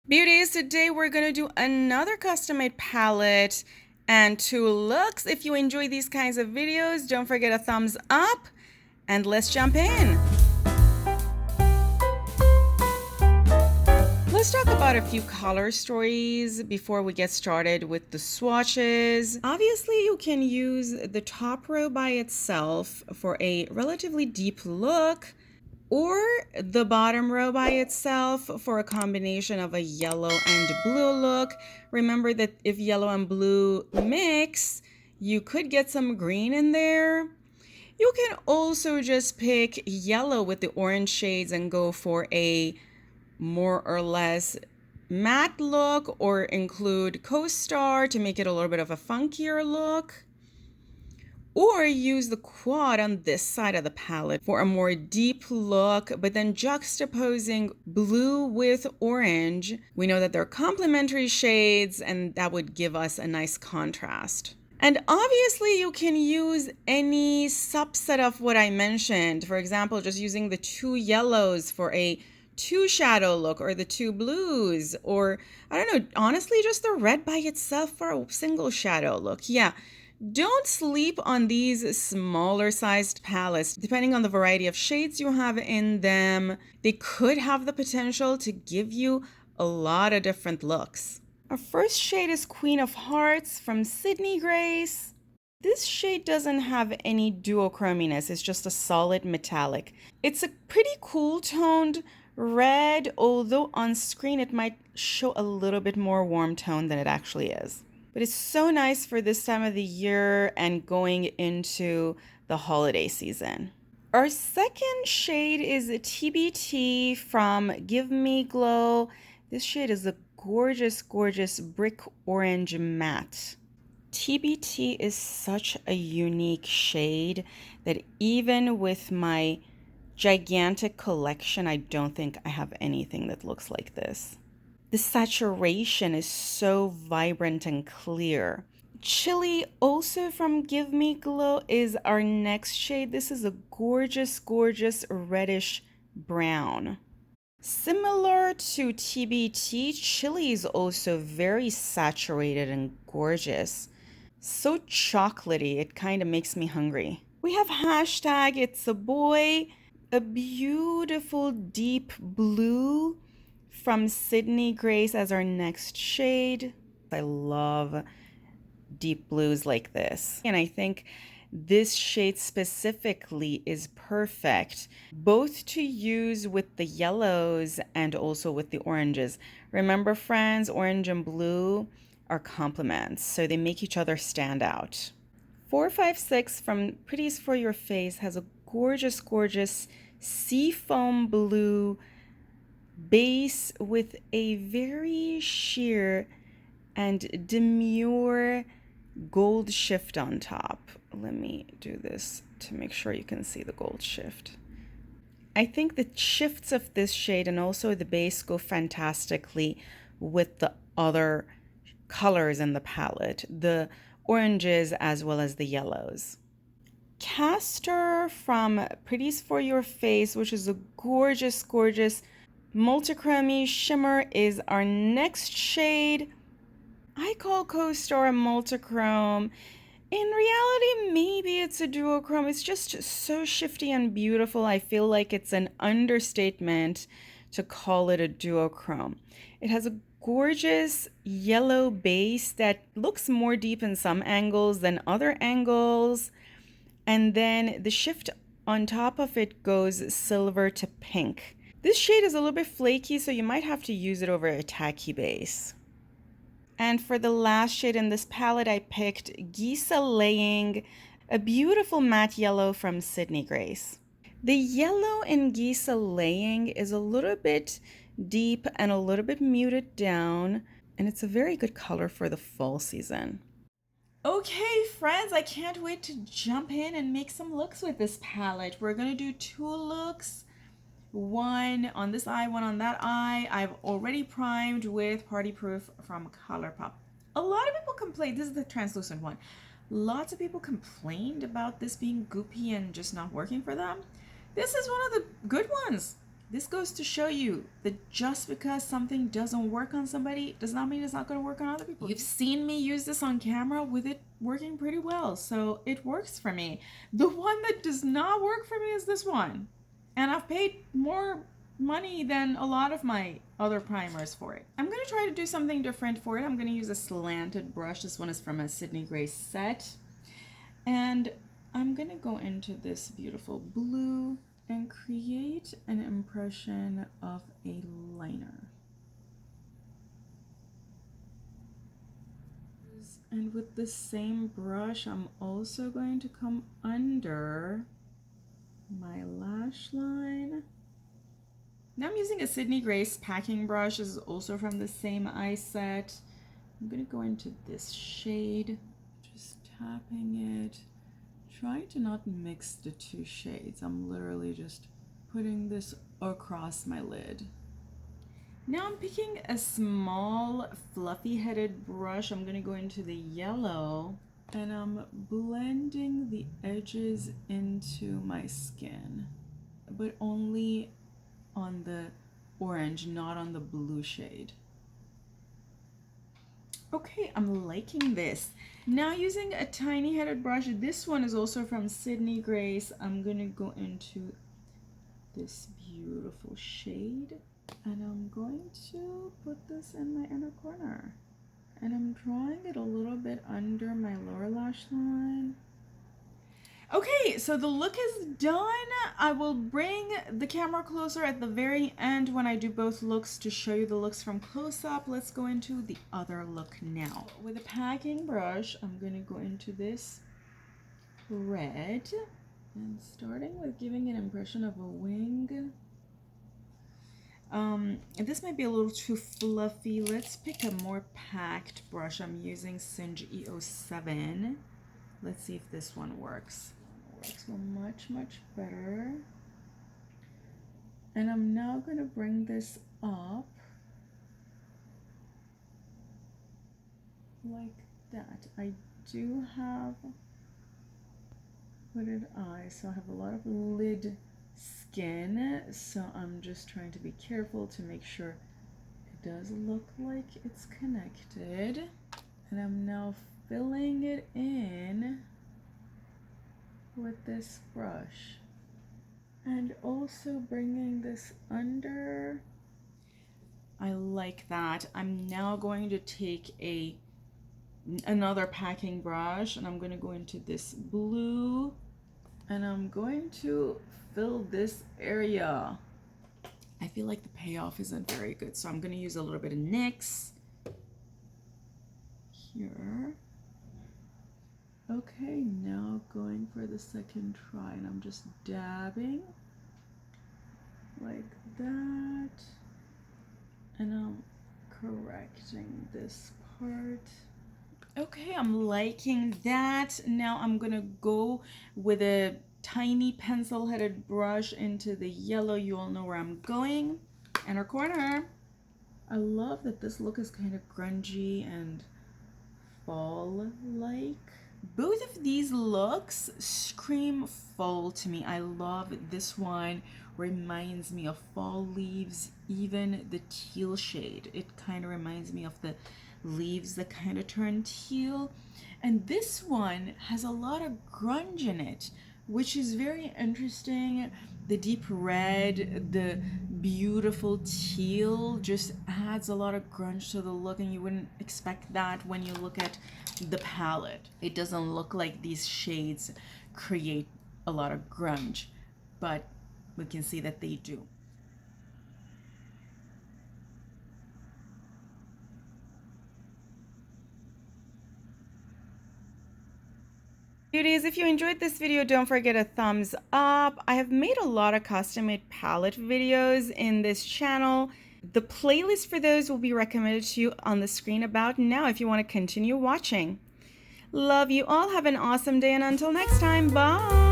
Beauties, today we're going to do another custom-made palette and two looks. If you enjoy these kinds of videos, don't forget a thumbs up and let's jump in. Let's talk about a few color stories before we get started with the swatches. Obviously, you can use the top row by itself for a relatively deep look, or the bottom row by itself for a combination of a yellow and blue look. Remember that if yellow and blue mix, you could get some green in there. You can also just pick yellow with the orange shades and go for a more or less matte look, or include Castor to make it a little bit of a funkier look. Or use the quad on this side of the palette for a more deep look, but then juxtaposing blue with orange. We know that they're complementary shades and that would give us a nice contrast. And obviously you can use any subset of what I mentioned. For example, just using the two yellows for a two shadow look, or the two blues, or I don't know, honestly, just the red by itself for a single shadow look. Yeah. Don't sleep on these smaller sized palettes. Depending on the variety of shades you have in them, they could have the potential to give you a lot of different looks. Our first shade is Queen of Hearts from Sydney Grace. This shade doesn't have any duochrominess, it's just a solid metallic. It's a pretty cool toned red, although on screen it might show a little bit more warm tone than it actually is. But it's so nice for this time of the year and going into the holiday season. Our second shade is a TBT from Give Me Glow. This shade is a gorgeous, gorgeous brick orange matte. TBT is such a unique shade that even with my gigantic collection, I don't think I have anything that looks like this. The saturation is so vibrant and clear. Chili, also from Give Me Glow, is our next shade. This is a gorgeous, gorgeous reddish brown. Similar to TBT, Chili is also very saturated and gorgeous. So chocolatey, it kind of makes me hungry. We have hashtag It's a Boy, a beautiful deep blue from Sydney Grace as our next shade. I love deep blues like this. And I think this shade specifically is perfect, both to use with the yellows and also with the oranges. Remember, friends, orange and blue are complements, so they make each other stand out. 456 from Pretties for Your Face has a gorgeous, gorgeous seafoam blue base with a very sheer and demure gold shift on top. Let me do this to make sure you can see the gold shift. I think the shifts of this shade and also the base go fantastically with the other colors in the palette, the oranges as well as the yellows. Castor from Pretties for Your Face, which is a gorgeous, gorgeous multichromy shimmer, is our next shade. I call Castor a multichrome. In reality, maybe it's a duochrome. It's just so shifty and beautiful. I feel like it's an understatement to call it a duochrome. It has a gorgeous yellow base that looks more deep in some angles than other angles. And then the shift on top of it goes silver to pink. This shade is a little bit flaky, so you might have to use it over a tacky base. And for the last shade in this palette, I picked Geese, a beautiful matte yellow from Sydney Grace. The yellow in Geese is a little bit deep and a little bit muted down, and it's a very good color for the fall season. Okay, friends, I can't wait to jump in and make some looks with this palette. We're going to do two looks, one on this eye, one on that eye. I've already primed with Party Proof from ColourPop. A lot of people complain, this is the translucent one. Lots of people complained about this being goopy and just not working for them. This is one of the good ones. This goes to show you that just because something doesn't work on somebody does not mean it's not going to work on other people. You've seen me use this on camera with it working pretty well, so it works for me. The one that does not work for me is this one. And I've paid more money than a lot of my other primers for it. I'm going to try to do something different for it. I'm going to use a slanted brush. This one is from a Sydney Grace set. And I'm going to go into this beautiful blue and create an impression of a liner. And with the same brush, I'm also going to come under my lash line. Now I'm using a Sydney Grace packing brush. This is also from the same eye set. I'm going to go into this shade, just tapping it, trying to not mix the two shades. I'm literally just putting this across my lid. Now I'm picking a small fluffy headed brush. I'm going to go into the yellow and I'm blending the edges into my skin, but only on the orange, not on the blue shade. Okay, I'm liking this. Now using a tiny headed brush, this one is also from Sydney Grace. I'm gonna go into this beautiful shade and I'm going to put this in my inner corner. And I'm drawing it a little bit under my lower lash line. Okay, so the look is done. I will bring the camera closer at the very end when I do both looks to show you the looks from close up. Let's go into the other look now. With a packing brush, I'm going to go into this red and starting with giving an impression of a wing. This might be a little too fluffy. Let's pick a more packed brush. I'm using Singe E07. Let's see if this one works. It works much better. And I'm now going to bring this up like that. I do have hooded eyes, so I have a lot of lid skin, so I'm just trying to be careful to make sure it does look like it's connected. And I'm now filling it in with this brush and also bringing this under. I like that. I'm now going to take another packing brush and I'm going to go into this blue and I'm going to fill this area. I feel like the payoff isn't very good, so I'm going to use a little bit of NYX here. Okay, now going for the second try, and I'm just dabbing like that, and I'm correcting this part. Okay, I'm liking that. Now I'm gonna go with a tiny pencil headed brush into the yellow. You all know where I'm going. Inner corner. I love that this look is kind of grungy and fall-like. Both of these looks scream fall to me. I love this one. Reminds me of fall leaves, even the teal shade. It kind of reminds me of the leaves that kind of turn teal. And this one has a lot of grunge in it, which is very interesting. The deep red, the beautiful teal just adds a lot of grunge to the look, and you wouldn't expect that when you look at the palette. It doesn't look like these shades create a lot of grunge, but we can see that they do. Beauties, if you enjoyed this video, don't forget a thumbs up. I have made a lot of custom-made palette videos in this channel. The playlist for those will be recommended to you on the screen about now if you want to continue watching. Love you all. Have an awesome day, and until next time, bye.